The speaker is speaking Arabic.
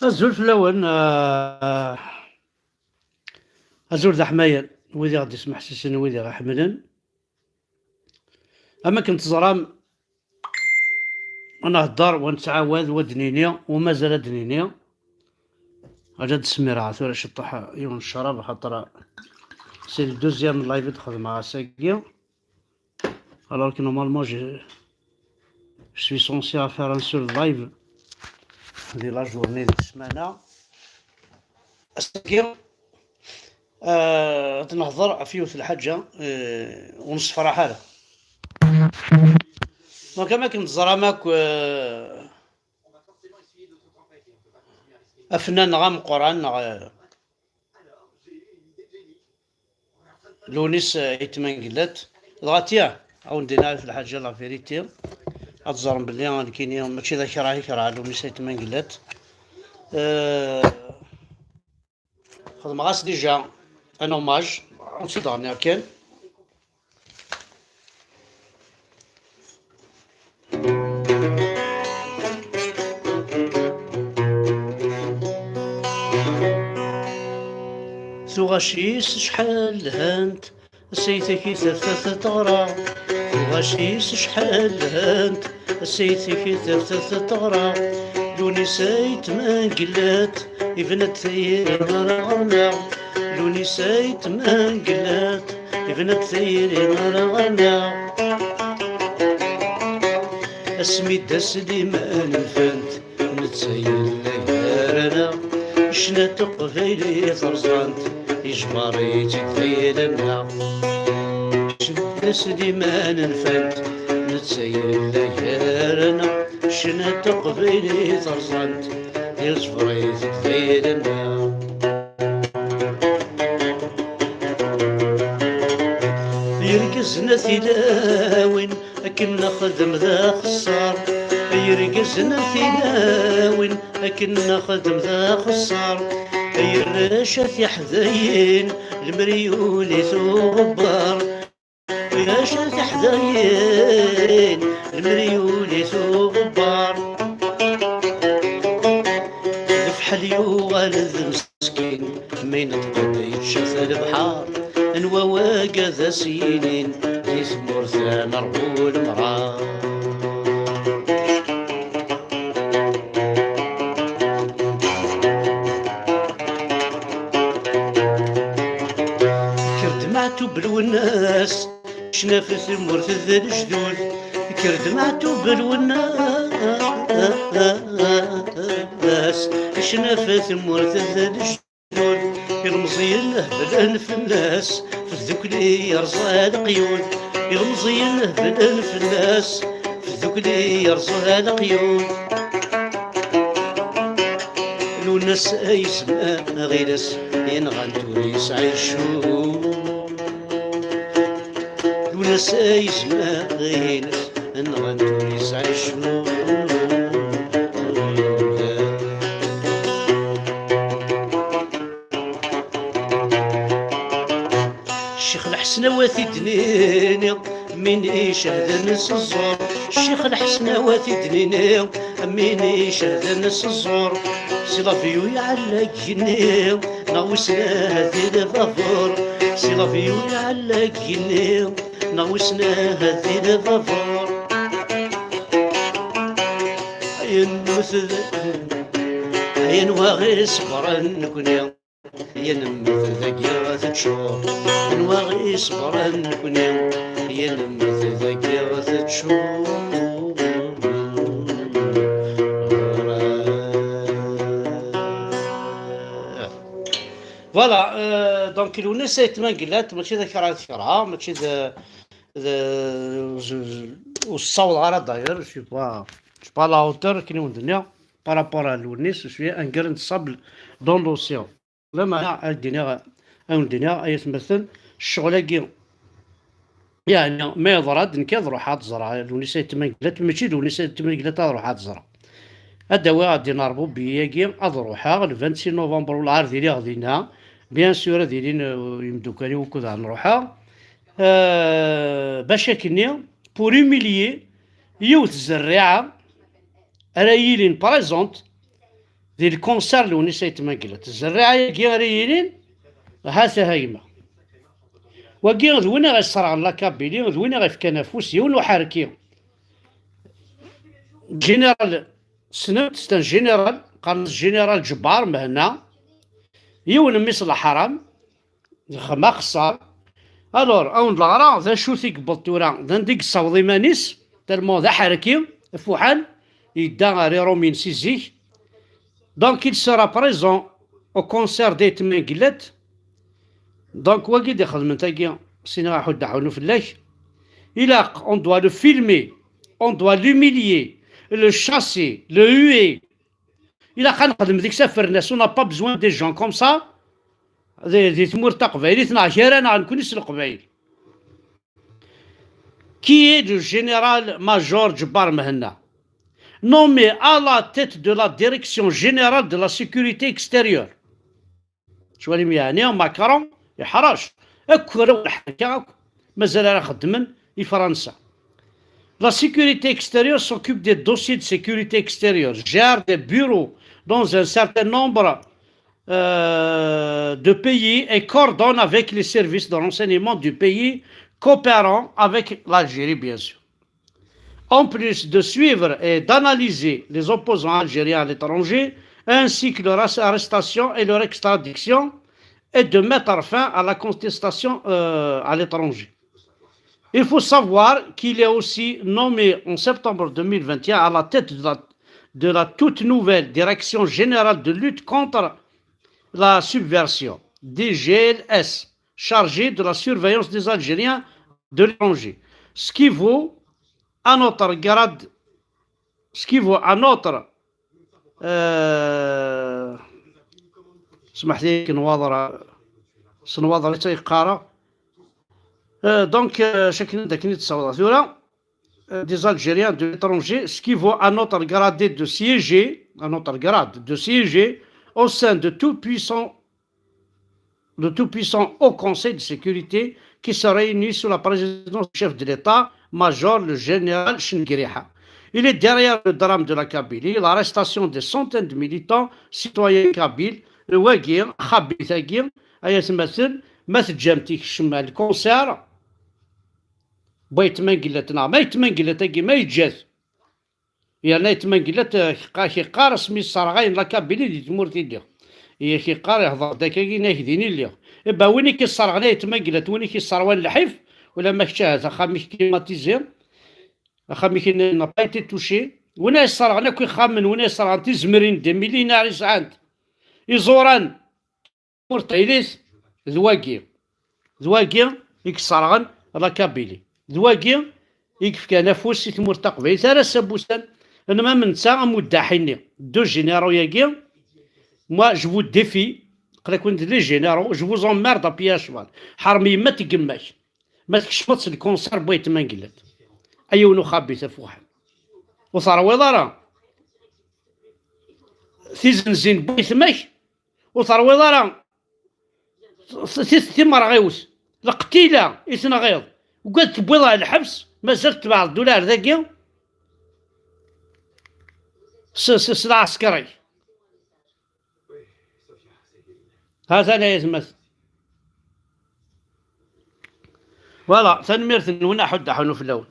azul fell-awen, azul d aḥmayan wid i ɣ-d-ismeḥsisen wid i ɣ-ḥemmlen. Ama akken teẓram nehder wa nettɛawad wa d-nini umazal ad d-nini ɣa d-smireɣ tura ciṭaḥ yiwen ccrab xaṭer c'est le deuxième live i d-xedmeɣ ass-agi, alors que normalement je suis censé faire un seul live di la journée de ssmana. ass-agi نهضر في يوث الحاجة ونصفرح هذا دونك كما كنت زراماك أفنان غام قرآن لونيس يتمن قلت ضغطيا أو ندينا في الحاجة لا فيريتي أتزرم بلي كاين ماشي ذا كراهي لونيس يتمن قلت خدم غاس ديجا ان اوماج نسيت غني كان ثغاشيس شحال هانت سيتك ثلاثة طغرا ثغاشيس شحال هانت سيتك ثلاثة طغرا لوني سيت ما قلات ابنت ثير غرغنا لوني سيت ما قلات ابنت ثير غرغنا اسمي دسدي ما نفنت نتسير ليارنا شنا تقفيلي فرزانت إجباري تكفيلنا شنا دسدي ما نفنت نتسير ليارنا شنا تقفيلي فرزانت إجباري تكفيلنا يرقزنا ثلاوين أكن نخدم ذا خسار يرقزنا ثلاوين أكن نخدم ذا خسار يرشث يحذين المريولي ثغبار يرشث يحذين المريولي ثغبار الفحل يوالد مسكين مين تقضي يتشث البحار نواواق ذا سنين يثمر ثان ربو المرار كردمعتو بالوناس شنا في ثمر ذا الجدود كردمعتو بالوناس شنا في ثمر ذا الجدود يرمزي الهبل في الناس في الذكلي يرزى القيود يرمزي الهبل في الناس في الذكلي يرزى القيود لونس يسمى غيرس ينغنتو يسعيشو لونس يسمى غيرس ينغنتو يسعيشو الشيخ الحسناواتي دنيني من يشهد الناس الزور الشيخ الحسناواتي دنيني من يشهد الناس الزور سيلافيو يعلق جنيو ناوسنا هذي الفافور سيلافيو يعلق جنيو ناوسنا هذي الفافور ينمثل ينواغي صبرا نكوني ينمثل ذاكرة تشور نواغي صبرا نكوني ينمثل ذاكرة تشور فوالا دونك الوناس يتمن قلات ماشي ذاك راه تكرها ماشي ذا والصوت غير داير شي با لا هوتور كاين الدنيا بارابور الونيس شويه ان كرن صابل دون لوسيون لما الدنيا الدنيا اي تمثل الشغل يعني ما يضرد نكاد روح تزرع الونيس يتمن قلات ماشي الونيس يتمن قلات روح تزرع الدواء غادي نربو بياكي اضروحها 26 نوفمبر والعرض اللي غادينا بيان سور دايرين يمدوكاني وكذا نروحها باش كني بور يوميليي يوث الزراعه رايلين بريزونت ذي الكونسار لوني سيتماكلت الزراعة كي غريلين هاسا هايمة وكي غدوينا غيصرع لاكابيلي غدوينا غيفكا نفوس يون وحاركيهم جينيرال سنت ستان جينيرال قال الجينيرال جبار مهنا يون ميس الحرام ما خسر الور اون الغرا ذا شو ثيك بطورا ذا نديك الصوضي مانيس تالمون ذا حركي فوحال يدا غاري رومين سيزيك دونك il sera présent au concert des تمنقلت دونك واكيد يخدم تاكي سينا غاحود دعونو فلاش إلا on doit le filmer on doit l'humilier le chasser le huer إلا غنخدم ديك سافر الناس on n'a pas besoin des gens comme ça ذي تمور تا قبايل 12 أنا غنكون يسل قبايل qui est le général major جبار مهنا nommé à la tête de la direction générale de la sécurité extérieure شو اللي يعني ماكرون يحرج اكو الحكا مازال راه خدمن في فرنسا La sécurité extérieure s'occupe des dossiers de sécurité extérieure, gère des bureaux dans un certain nombre de pays et coordonne avec les services de renseignement du pays coopérant avec l'Algérie, bien sûr. En plus de suivre et d'analyser les opposants algériens à l'étranger, ainsi que leur arrestation et leur extradition, et de mettre fin à la contestation à l'étranger. Il faut savoir qu'il est aussi nommé en septembre 2021 à la tête de la toute nouvelle Direction générale de lutte contre la subversion, DGLS, chargée de la surveillance des Algériens de l'étranger. Ce qui vaut à notre grade, سمح لي سنواضر تيقارا donc chacun d'akini تصور des Algériens de l'étranger, ce qui vaut à notre grade de siéger au sein de tout puissant Haut Conseil de sécurité qui se réunit sous la présidence du chef de l'État, major le général Chengiriha. Il est derrière le drame de la Kabylie, l'arrestation des centaines de militants citoyens kabyles, le Wagir, Khabi Thagir, Ayas Massel, Masjamtik Shmal, le concert. بغيت ما قلتنا ما يتمنقلت كي ما يتجاز يعني يتمنقلت كيقار سمي الصرغاين لا كابيلي دي تمورتي ليه هي كيقار يهضر داك كي ناكديني ليه با ويني كيصرغنا يتمنقلت ويني كيصروان الحيف ولا ما كشاهد اخا مي كيماتيزير اخا مي كي نابايتي توشي وينا يصرغنا كي خامن وينا يصرغن تزمرين دي مليونير يسعند يزوران مورتيليس ذواكي يكسرغن لا كابيلي ذواكي يكفكا نفوس تمور تقبيل ثلاث سبوسان انا ما منسى مداحيني دو جينيرو ياكي moi je vous défie قال كنت لي جينيرو je vous emmerde à pied à cheval حرمي ما تقماش ما تكشمطش الكونسير بغيت ما نقلت ايونو خابيته فوحل وصار وضرا ثيزن زين بغيت ماش وصار وضرا ثمر غيوس القتيله إثنى غيظ وقالت بوضع الحبس ما زلت تبع الدولار ذاكي سلعة عسكري هذا لا يتمثل فوالا تنميرت ونا حد حنو في اللون